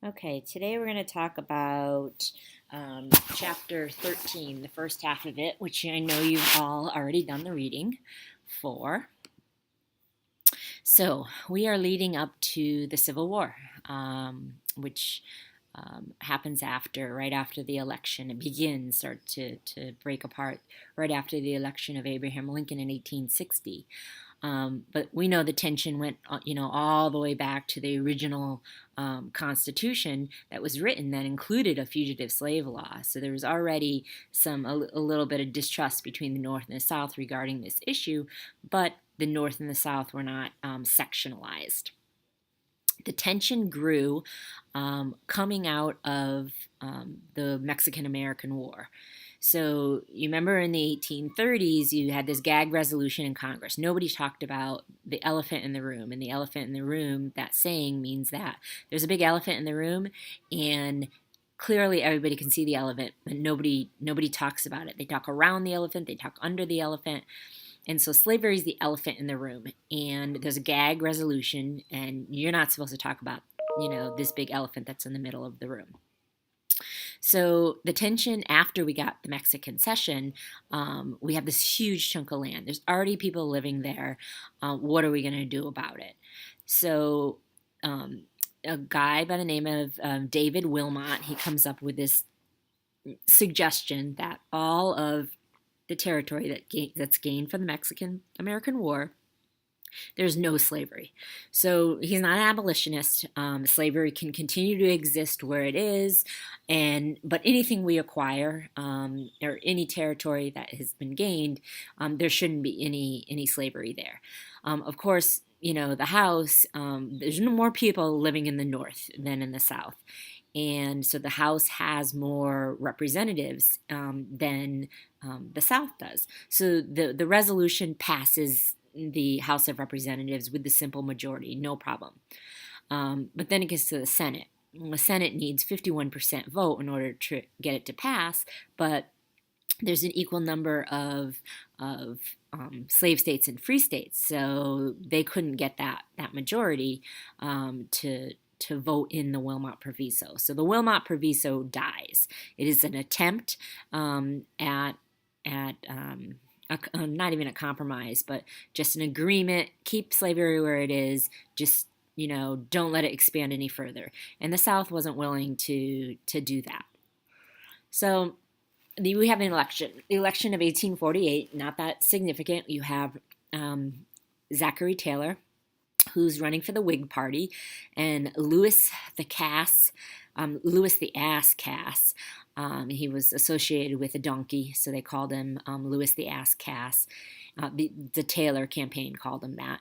Okay, today we're going to talk about chapter 13, the first half of it, which I know you've all already done the reading for. So we are leading up to the Civil War, which happens right after the election. It begins, to break apart right after the election of Abraham Lincoln in 1860. But we know the tension went, all the way back to the original Constitution that was written that included a fugitive slave law. So there was already a little bit of distrust between the North and the South regarding this issue, but the North and the South were not sectionalized. The tension grew coming out of the Mexican-American War. So you remember in the 1830s, you had this gag resolution in Congress. Nobody talked about the elephant in the room. And the elephant in the room, that saying means that there's a big elephant in the room, and clearly everybody can see the elephant, but nobody talks about it. They talk around the elephant, they talk under the elephant. And so slavery is the elephant in the room. And there's a gag resolution, and you're not supposed to talk about, this big elephant that's in the middle of the room. So the tension after we got the Mexican cession, we have this huge chunk of land. There's already people living there. What are we going to do about it? So a guy by the name of David Wilmot, he comes up with this suggestion that all of the territory that's gained from the Mexican-American War, there's no slavery. So he's not an abolitionist. Slavery can continue to exist where it is, but anything we acquire, or any territory that has been gained, there shouldn't be any slavery there. Of course, the House, there's no more people living in the North than in the South. And so the House has more representatives than the South does. So the resolution passes the House of Representatives with the simple majority, no problem. But then it gets to the Senate. The Senate needs 51% vote in order to get it to pass, but there's an equal number of slave states and free states, so they couldn't get that majority to vote in the Wilmot Proviso. So the Wilmot Proviso dies. It is an attempt at not even a compromise, but just an agreement. Keep slavery where it is. Just don't let it expand any further. And the South wasn't willing to do that. So we have an election. The election of 1848, not that significant. You have Zachary Taylor, who's running for the Whig Party, and Louis the Ass Cass. He was associated with a donkey, so they called him Louis the Ass Cass. The Taylor campaign called him that.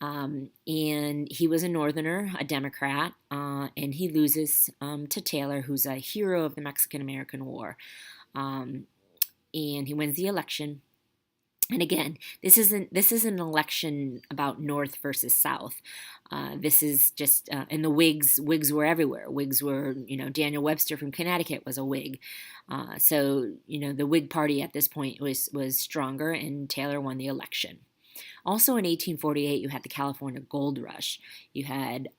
And he was a Northerner, a Democrat, and he loses to Taylor, who's a hero of the Mexican-American War. And he wins the election. And again, this isn't an election about North versus South. This is just, and the Whigs were everywhere. Whigs were, Daniel Webster from Connecticut was a Whig. So the Whig Party at this point was stronger, and Taylor won the election. Also in 1848, you had the California Gold Rush. You had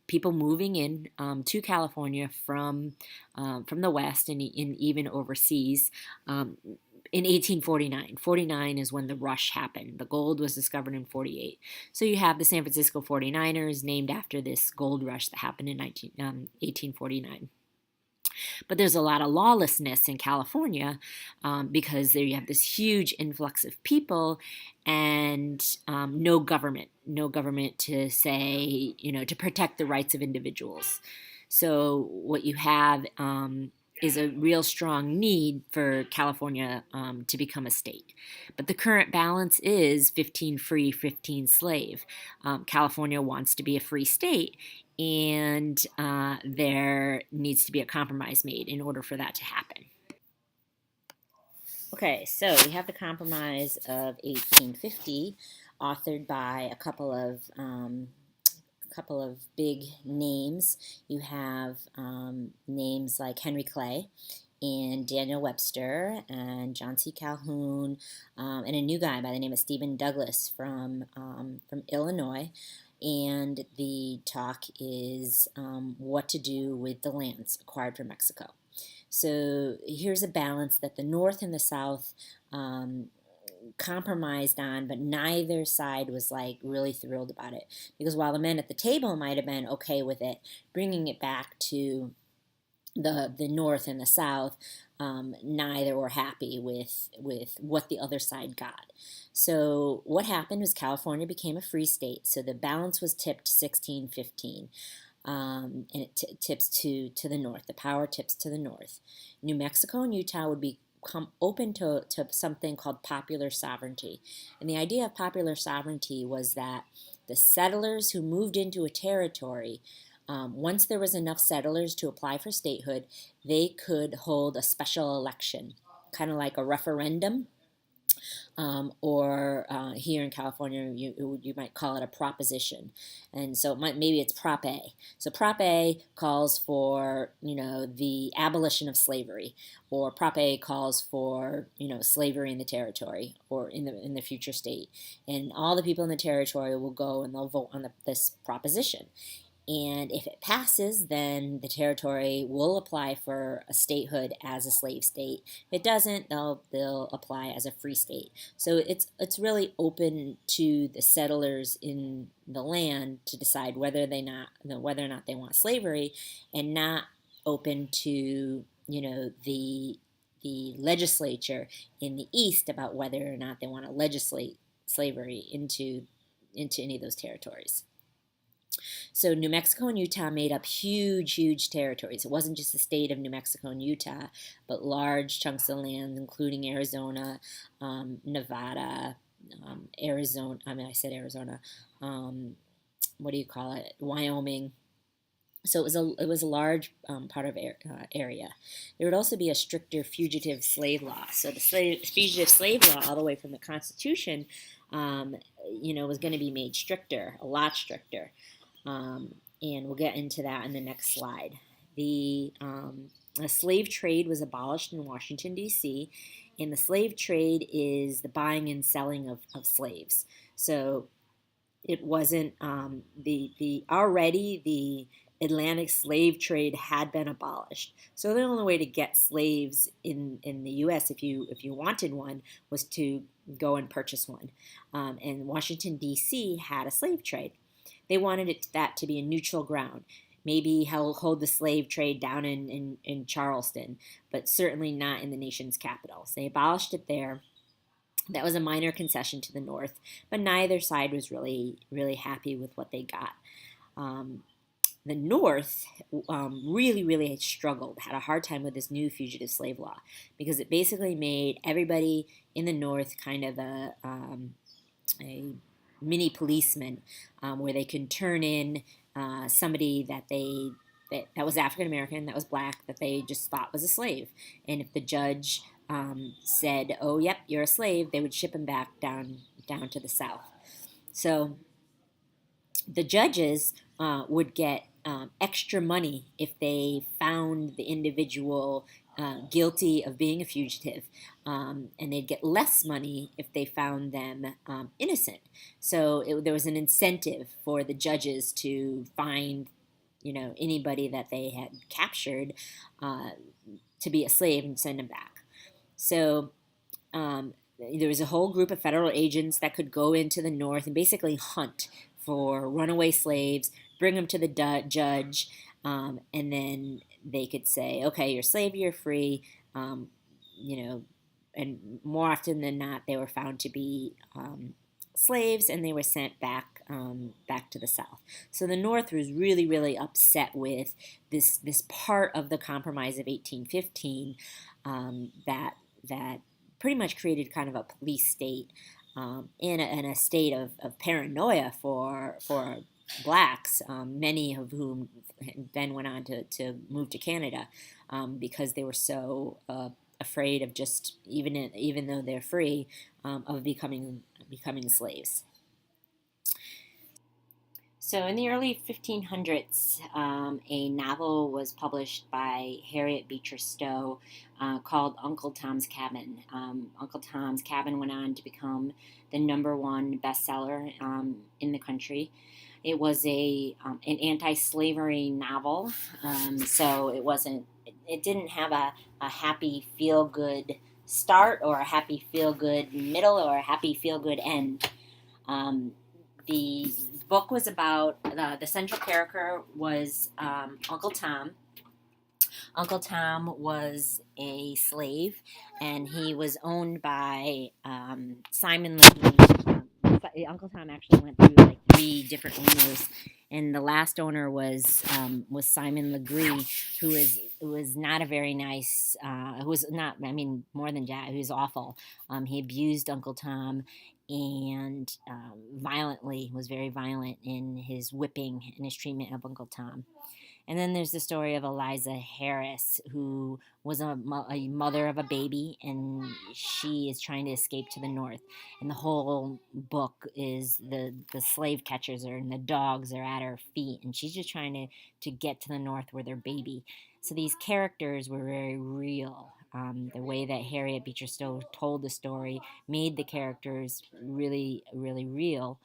people moving in to California from the West and even overseas. In 1849. 49 is when the rush happened. The gold was discovered in 48. So you have the San Francisco 49ers named after this gold rush that happened in 1849. But there's a lot of lawlessness in California because there you have this huge influx of people and no government to say, to protect the rights of individuals. So what you have is a real strong need for California to become a state. But the current balance is 15 free, 15 slave. California wants to be a free state, and there needs to be a compromise made in order for that to happen. Okay, so we have the Compromise of 1850, authored by a couple of big names. You have names like Henry Clay and Daniel Webster and John C. Calhoun, and a new guy by the name of Stephen Douglas from Illinois. and the talk is what to do with the lands acquired from Mexico. So here's a balance that the North and the South compromised on, but neither side was like really thrilled about it, because while the men at the table might have been okay with it, bringing it back to the North and the South, neither were happy with what the other side got. So what happened was California became a free state. So the balance was tipped 16-15. And it tips to the north. The power tips to the north. New Mexico and Utah would become open to something called popular sovereignty. And the idea of popular sovereignty was that the settlers who moved into a territory, once there was enough settlers to apply for statehood, they could hold a special election, kind of like a referendum. Or here in California, you might call it a proposition, and so maybe it's Prop A. So Prop A calls for the abolition of slavery, or Prop A calls for slavery in the territory or in the future state, and all the people in the territory will go and they'll vote on this proposition. And if it passes, then the territory will apply for a statehood as a slave state. If it doesn't, they'll apply as a free state. So it's really open to the settlers in the land to decide whether or not they want slavery, and not open to the legislature in the East about whether or not they want to legislate slavery into any of those territories. So New Mexico and Utah made up huge, huge territories. It wasn't just the state of New Mexico and Utah, but large chunks of land, including Arizona, Nevada, Arizona. I said Arizona. Wyoming. So it was a large part of area. There would also be a stricter fugitive slave law. So the fugitive slave law, all the way from the Constitution, was going to be made stricter, a lot stricter. And we'll get into that in the next slide. The slave trade was abolished in Washington, D.C., and the slave trade is the buying and selling of slaves. So it wasn't already the Atlantic slave trade had been abolished. So the only way to get slaves in the U.S. if you wanted one was to go and purchase one. And Washington, D.C. had a slave trade. They wanted that to be a neutral ground. Maybe hold the slave trade down in Charleston, but certainly not in the nation's capital. So they abolished it there. That was a minor concession to the North, but neither side was really, really happy with what they got. The North really, really struggled, had a hard time with this new fugitive slave law, because it basically made everybody in the North kind of a mini policeman, where they can turn in somebody that was African American, that was black, that they just thought was a slave. And if the judge said, "Oh, yep, you're a slave," they would ship him back down to the South. So the judges would get extra money if they found the individual guilty of being a fugitive, and they'd get less money if they found them innocent. So there was an incentive for the judges to find anybody that they had captured to be a slave and send them back. So there was a whole group of federal agents that could go into the North and basically hunt for runaway slaves, bring them to the judge, and then they could say, "Okay, you're a slave, you're free," and more often than not, they were found to be slaves, and they were sent back to the South. So the North was really, really upset with this part of the Compromise of 1815 that pretty much created kind of a police state, in a state of paranoia for blacks, many of whom then went on to move to Canada, because they were so afraid of just, even though they're free, of becoming slaves. So in the early 1500s, a novel was published by Harriet Beecher Stowe called Uncle Tom's Cabin. Uncle Tom's Cabin went on to become the #1 bestseller in the country. It was an anti-slavery novel, so it wasn't. It didn't have a happy feel-good start or a happy feel-good middle or a happy feel-good end. Um, the book was about the central character was Uncle Tom. Uncle Tom was a slave, and he was owned by Simon Legree. Uncle Tom actually went through like three different owners, and the last owner was Simon Legree, who was not a very nice, who was not, I mean, more than that, he was awful. He abused Uncle Tom and violently was very violent in his whipping and his treatment of Uncle Tom. And then there's the story of Eliza Harris, who was a mother of a baby, and she is trying to escape to the north. And the whole book is the slave catchers and the dogs are at her feet, and she's just trying to get to the north with her baby. So these characters were very real. The way that Harriet Beecher Stowe told the story made the characters really, really real.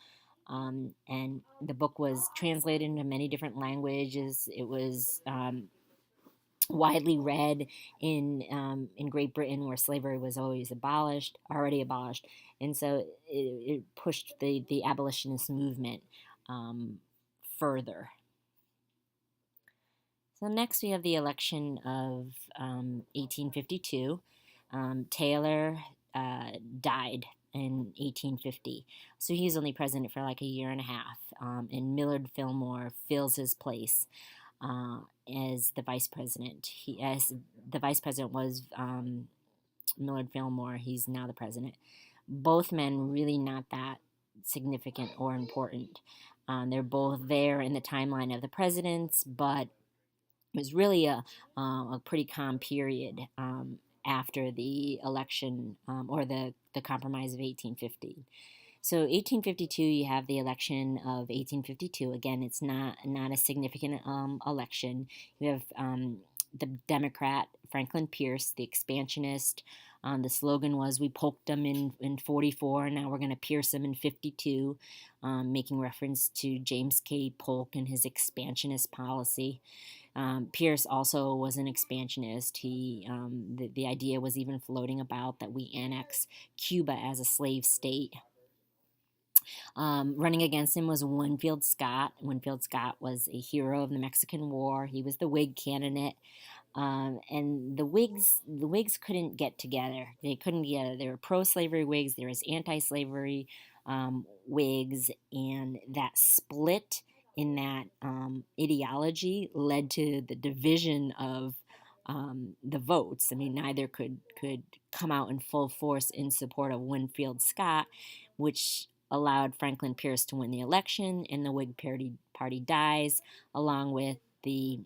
And the book was translated into many different languages. It was widely read in Great Britain, where slavery was already abolished, and so it pushed the abolitionist movement further. So next we have the election of 1852. Taylor died in 1850, so he's only president for like a year and a half, and Millard Fillmore fills his place as the vice president. As the vice president was Millard Fillmore, he's now the president. Both men really not that significant or important. They're both there in the timeline of the presidents, but it was really a pretty calm period after the election or the Compromise of 1850. So 1852, you have the election of 1852. Again, it's not a significant election. You have the Democrat Franklin Pierce, the expansionist. The slogan was, "We poked them in 44, now we're going to pierce them in 52," making reference to James K. Polk and his expansionist policy. Pierce also was an expansionist. The idea was even floating about that we annex Cuba as a slave state. Running against him was Winfield Scott. Winfield Scott was a hero of the Mexican War. He was the Whig candidate. And the Whigs couldn't get together. They couldn't get together. They were pro-slavery Whigs. There was anti-slavery Whigs, and that split in that ideology led to the division of the votes. I mean, neither could come out in full force in support of Winfield Scott, which allowed Franklin Pierce to win the election, and the Whig party dies, along with the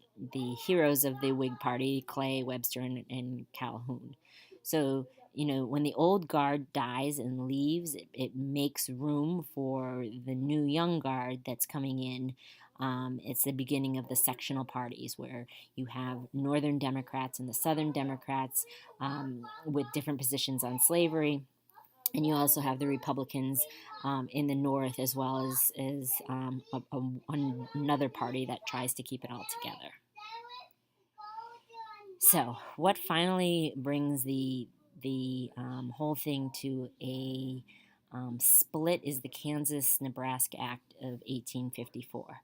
heroes of the Whig Party, Clay, Webster, and Calhoun. So, when the old guard dies and leaves, it makes room for the new young guard that's coming in. It's the beginning of the sectional parties, where you have Northern Democrats and the Southern Democrats with different positions on slavery. And you also have the Republicans in the North, as well as another party that tries to keep it all together. So, what finally brings the whole thing to a split is the Kansas-Nebraska Act of 1854.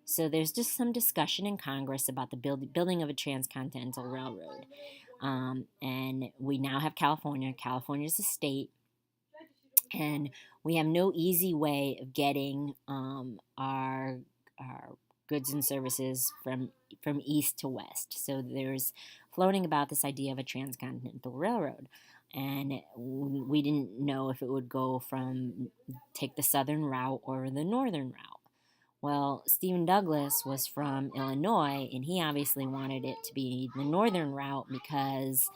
So there's just some discussion in Congress about the building of a transcontinental railroad. And we now have California. California is a state. And we have no easy way of getting our goods and services from east to west. So there's floating about this idea of a transcontinental railroad. And we didn't know if it would take the southern route or the northern route. Well, Stephen Douglas was from Illinois, and he obviously wanted it to be the northern route because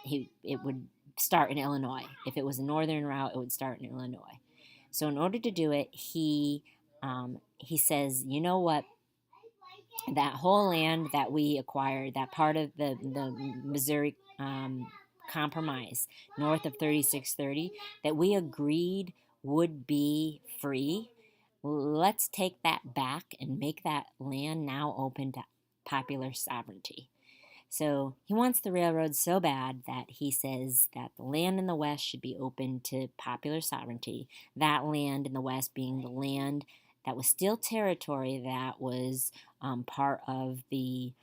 it would start in Illinois. If it was a northern route, it would start in Illinois. So in order to do it, he says, you know what? That whole land that we acquired, that part of the Missouri Compromise, north of 3630, that we agreed would be free, let's take that back and make that land now open to popular sovereignty. So he wants the railroad so bad that he says that the land in the West should be open to popular sovereignty. That land in the West being the land that was still territory that was part of the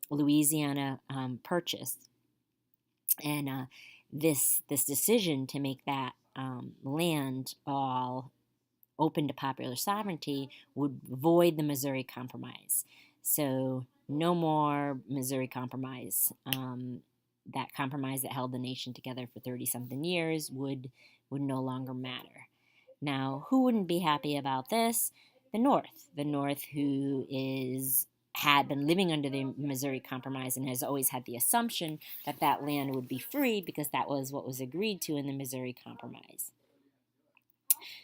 Louisiana Purchase. And this decision to make that land all open to popular sovereignty would void the Missouri Compromise. So no more Missouri Compromise. That compromise that held the nation together for 30-something years would no longer matter. Now, who wouldn't be happy about this? The North, who had been living under the Missouri Compromise and has always had the assumption that that land would be free because that was what was agreed to in the Missouri Compromise.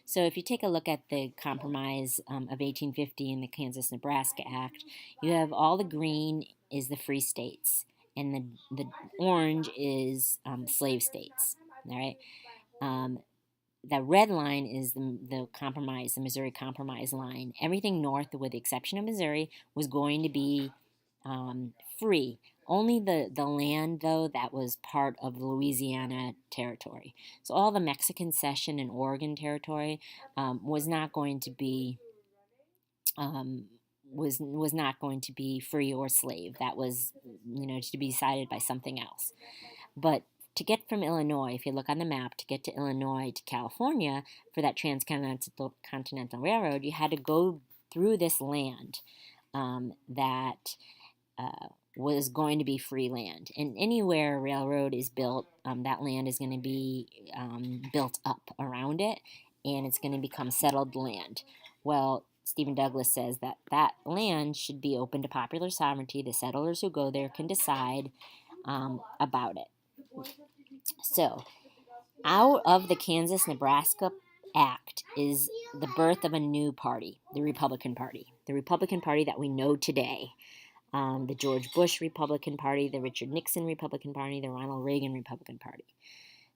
So if you take a look at the Compromise of 1850 and the Kansas-Nebraska Act, you have all the green is the free states, and the orange is slave states. All right. The red line is the compromise, the Missouri Compromise line. Everything north, with the exception of Missouri, was going to be free. Only the land, though, that was part of the Louisiana territory. So all the Mexican cession and Oregon territory was not going to be was not going to be free or slave. That was to be decided by something else. But to get from Illinois, if you look on the map, to get to Illinois to California for that transcontinental railroad, you had to go through this land that was going to be free land. And anywhere a railroad is built, that land is going to be built up around it, and it's going to become settled land. Well, Stephen Douglas says that that land should be open to popular sovereignty. The settlers who go there can decide about it. So, out of the Kansas-Nebraska Act is the birth of a new party, the Republican Party. The Republican Party that we know today. The George Bush Republican Party, the Richard Nixon Republican Party, the Ronald Reagan Republican Party.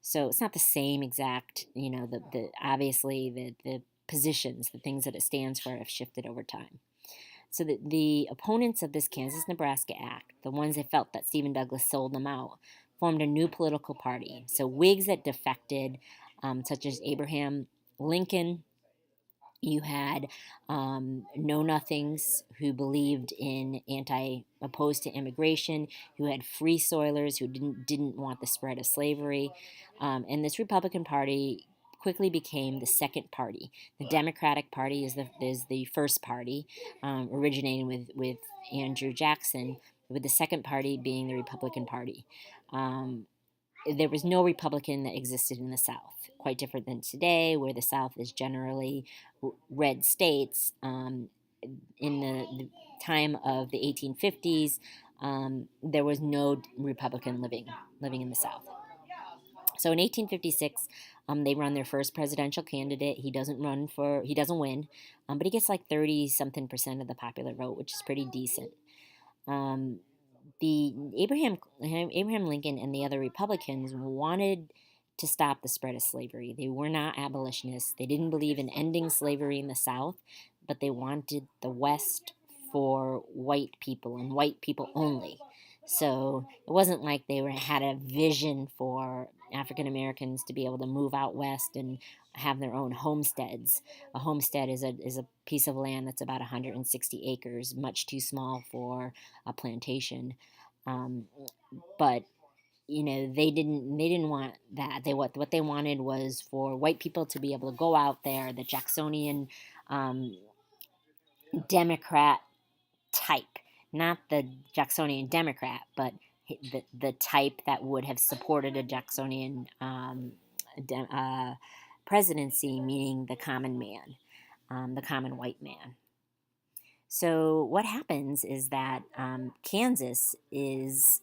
So it's not the same exact, obviously the positions, the things that it stands for have shifted over time. So the opponents of this Kansas-Nebraska Act, the ones that felt that Stephen Douglas sold them out, formed a new political party. So Whigs that defected, such as Abraham Lincoln. You had know-nothings who believed in opposed to immigration, who had free soilers who didn't want the spread of slavery, and this Republican Party quickly became the second party. The Democratic Party is the first party, originating with Andrew Jackson, with the second party being the Republican Party. There was no Republican that existed in the South, quite different than today, where the South is generally red states. In the time of the 1850s, there was no Republican living in the South. So in 1856, they run their first presidential candidate. He doesn't win, but he gets like 30-something% of the popular vote, which is pretty decent. The Abraham Lincoln and the other Republicans wanted to stop the spread of slavery. They were not abolitionists. They didn't believe in ending slavery in the South, but they wanted the West for white people and white people only. So it wasn't like they had a vision for African Americans to be able to move out west and have their own homesteads. A homestead is a piece of land that's about 160 acres, much too small for a plantation. But they didn't want that. What they wanted was for white people to be able to go out there, the Jacksonian Democrat type, not the Jacksonian Democrat, but the type that would have supported a Jacksonian presidency, meaning the common man, the common white man. So what happens is that Kansas is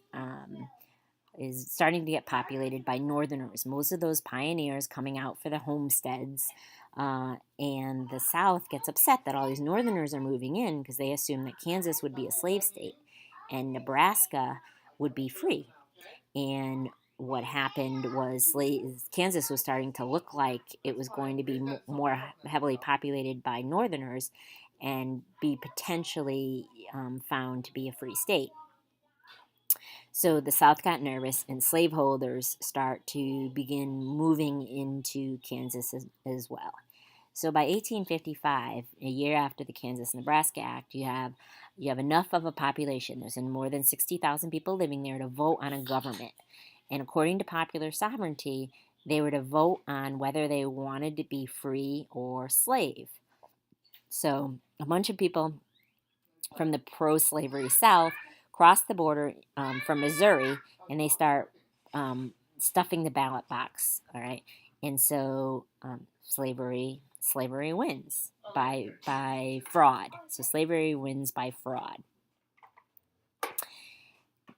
starting to get populated by Northerners. Most of those pioneers coming out for the homesteads, and the South gets upset that all these Northerners are moving in because they assume that Kansas would be a slave state and Nebraska would be free. And what happened was Kansas was starting to look like it was going to be more heavily populated by Northerners and be potentially found to be a free state. So the South got nervous, and slaveholders start to begin moving into Kansas as well. So by 1855, a year after the Kansas-Nebraska Act, you have enough of a population. There's more than 60,000 people living there to vote on a government. And according to popular sovereignty, they were to vote on whether they wanted to be free or slave. So a bunch of people from the pro-slavery South cross the border from Missouri, and they start stuffing the ballot box. All right, and so slavery wins by fraud. So slavery wins by fraud.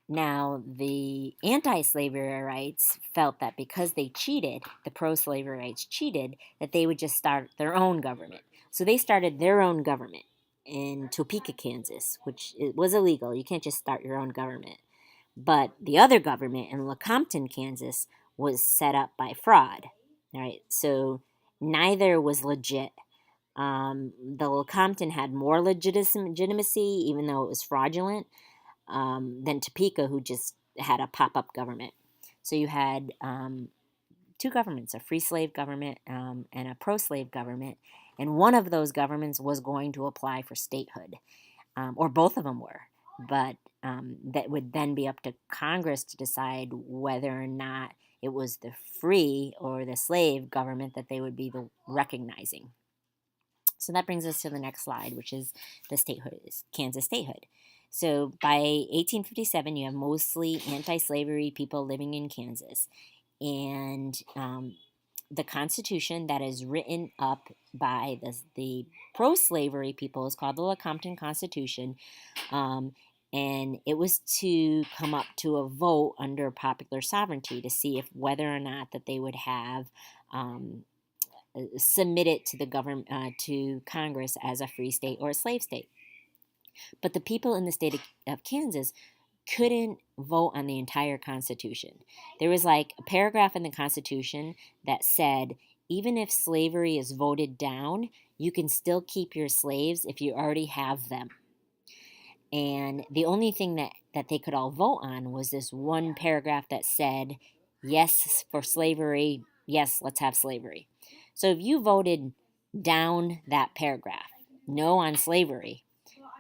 Now, the anti-slavery rights felt that because they cheated, the pro-slavery rights cheated, that they would just start their own government. So they started their own government in Topeka, Kansas, which it was illegal. You can't just start your own government. But the other government in Lecompton, Kansas, was set up by fraud. All right, so neither was legit. The Lecompton had more legitimacy, even though it was fraudulent, than Topeka, who just had a pop-up government. So you had two governments, a free slave government and a pro-slave government, and one of those governments was going to apply for statehood, or both of them were, but that would then be up to Congress to decide whether or not it was the free or the slave government that they would be recognizing. So that brings us to the next slide, which is the statehood, Kansas statehood. So by 1857, you have mostly anti-slavery people living in Kansas. And the Constitution that is written up by the pro-slavery people is called the Lecompton Constitution. And it was to come up to a vote under popular sovereignty to see if whether or not that they would have submit it to the government, to Congress as a free state or a slave state. But the people in the state of Kansas couldn't vote on the entire Constitution. There was like a paragraph in the Constitution that said, even if slavery is voted down, you can still keep your slaves if you already have them. And the only thing that they could all vote on was this one paragraph that said, yes for slavery, yes, let's have slavery. So if you voted down that paragraph, no on slavery,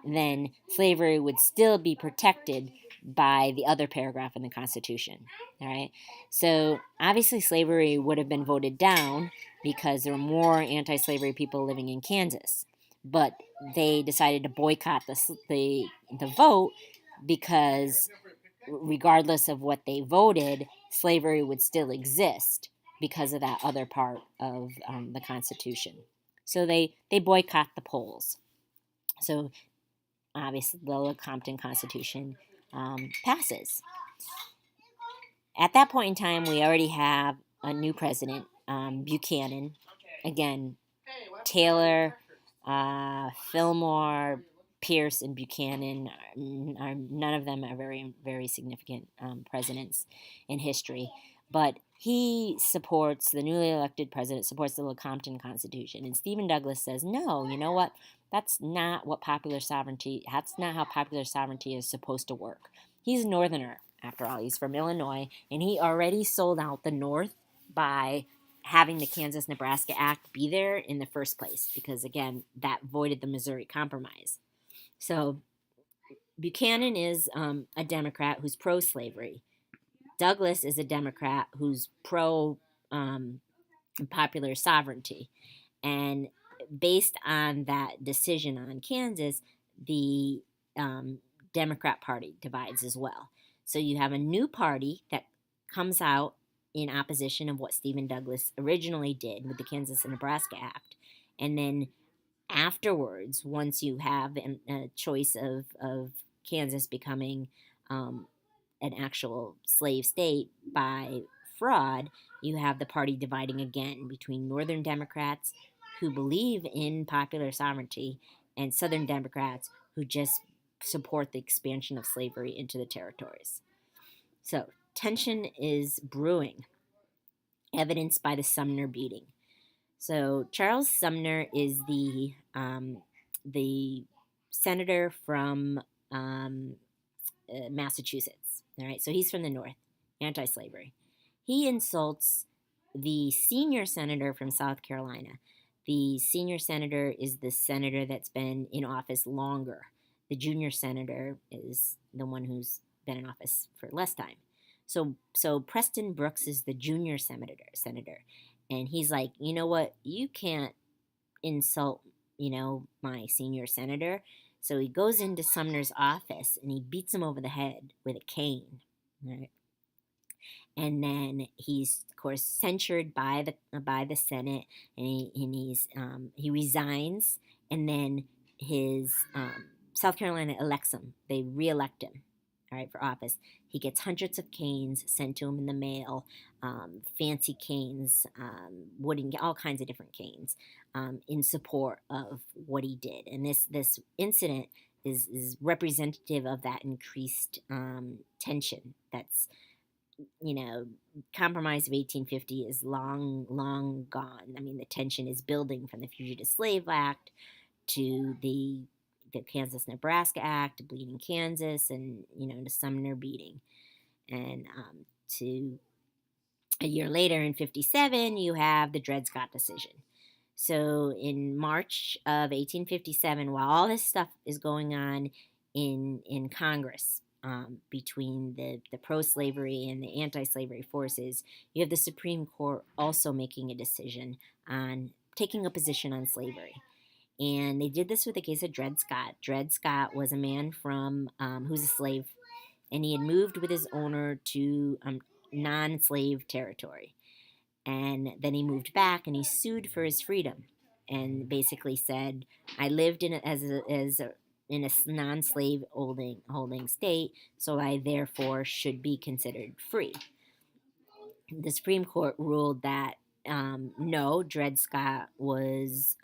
then slavery would still be protected by the other paragraph in the Constitution. All right. So obviously slavery would have been voted down because there were more anti-slavery people living in Kansas. But they decided to boycott the vote because regardless of what they voted, slavery would still exist because of that other part of the Constitution. So they boycott the polls. So obviously the Lecompton Constitution passes. At that point in time, we already have a new president, Buchanan. Again, Taylor, Fillmore, Pierce, and Buchanan are none of them are very, very significant presidents in history. But he supports, the newly elected president supports the Lecompton Constitution. And Stephen Douglas says, no, you know what? That's not how popular sovereignty is supposed to work. He's a Northerner, after all. He's from Illinois, and he already sold out the North by having the Kansas-Nebraska Act be there in the first place, because, again, that voided the Missouri Compromise. So Buchanan is a Democrat who's pro-slavery. Douglas is a Democrat who's pro-popular sovereignty. And based on that decision on Kansas, the Democrat Party divides as well. So you have a new party that comes out in opposition of what Stephen Douglas originally did with the Kansas and Nebraska Act. And then afterwards, once you have a choice of Kansas becoming an actual slave state by fraud, you have the party dividing again between Northern Democrats who believe in popular sovereignty and Southern Democrats who just support the expansion of slavery into the territories. So tension is brewing, evidenced by the Sumner beating. So Charles Sumner is the senator from Massachusetts. All right, so he's from the North, anti-slavery. He insults the senior senator from South Carolina. The senior senator is the senator that's been in office longer. The junior senator is the one who's been in office for less time. So Preston Brooks is the junior senator, and he's like, you know what? You can't insult, my senior senator. So he goes into Sumner's office and he beats him over the head with a cane. Right? And then he's, of course, censured by the Senate, and he resigns, and then his South Carolina elects him. They reelect him, all right, for office. He gets hundreds of canes sent to him in the mail, fancy canes, wooden, all kinds of different canes, in support of what he did. And this incident is representative of that increased tension. That's, compromise of 1850 is long, long gone. I mean, the tension is building from the Fugitive Slave Act to the Kansas-Nebraska Act, Bleeding Kansas, and, the Sumner beating. And to a year later in 57, you have the Dred Scott decision. So in March of 1857, while all this stuff is going on in Congress, between the pro-slavery and the anti-slavery forces, you have the Supreme Court also making a decision on taking a position on slavery. And they did this with the case of Dred Scott. Dred Scott was a man from who's a slave, and he had moved with his owner to non-slave territory. And then he moved back and he sued for his freedom, and basically said, I lived in a non-slave holding state, so I therefore should be considered free. The Supreme Court ruled that no, Dred Scott was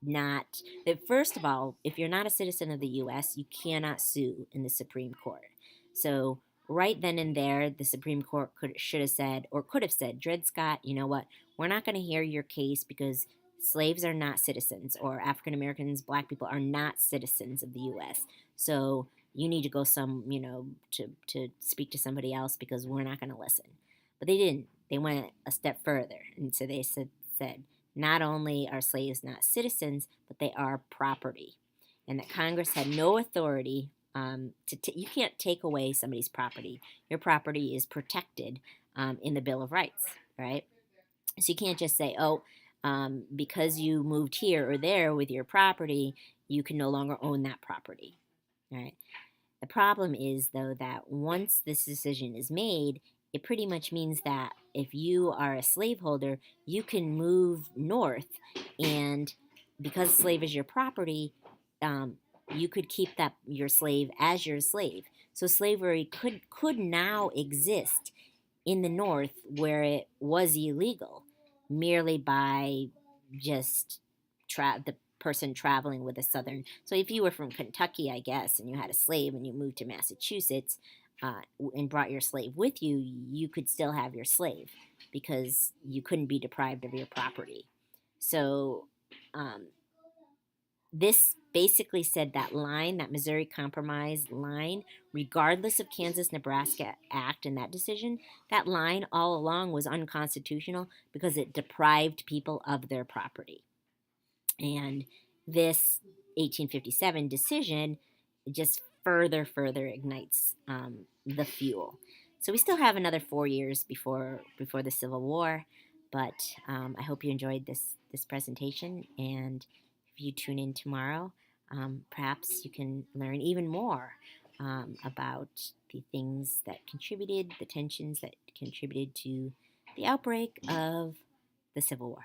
not. First of all, if you're not a citizen of the U.S., you cannot sue in the Supreme Court. So right then and there, the Supreme Court could have said, Dred Scott, you know what? We're not going to hear your case because slaves are not citizens, or African Americans, black people are not citizens of the U.S. So you need to go to speak to somebody else because we're not going to listen. But they didn't. They went a step further, and so they said not only are slaves not citizens, but they are property, and that Congress had no authority you can't take away somebody's property. Your property is protected in the Bill of Rights, right? So you can't just say, because you moved here or there with your property, you can no longer own that property, right? The problem is, though, that once this decision is made, it pretty much means that if you are a slaveholder, you can move north, and because slave is your property, you could keep your slave as your slave. So slavery could now exist in the North where it was illegal, merely by just the person traveling with a Southern. So if you were from Kentucky, I guess, and you had a slave and you moved to Massachusetts and brought your slave with you, you could still have your slave because you couldn't be deprived of your property. So this basically said that Missouri Compromise line, regardless of Kansas-Nebraska Act and that decision, that line all along was unconstitutional because it deprived people of their property. And this 1857 decision just further ignites the fuel. So we still have another 4 years before the Civil War, but I hope you enjoyed this presentation, and if you tune in tomorrow, perhaps you can learn even more about the things that the tensions that contributed to the outbreak of the Civil War.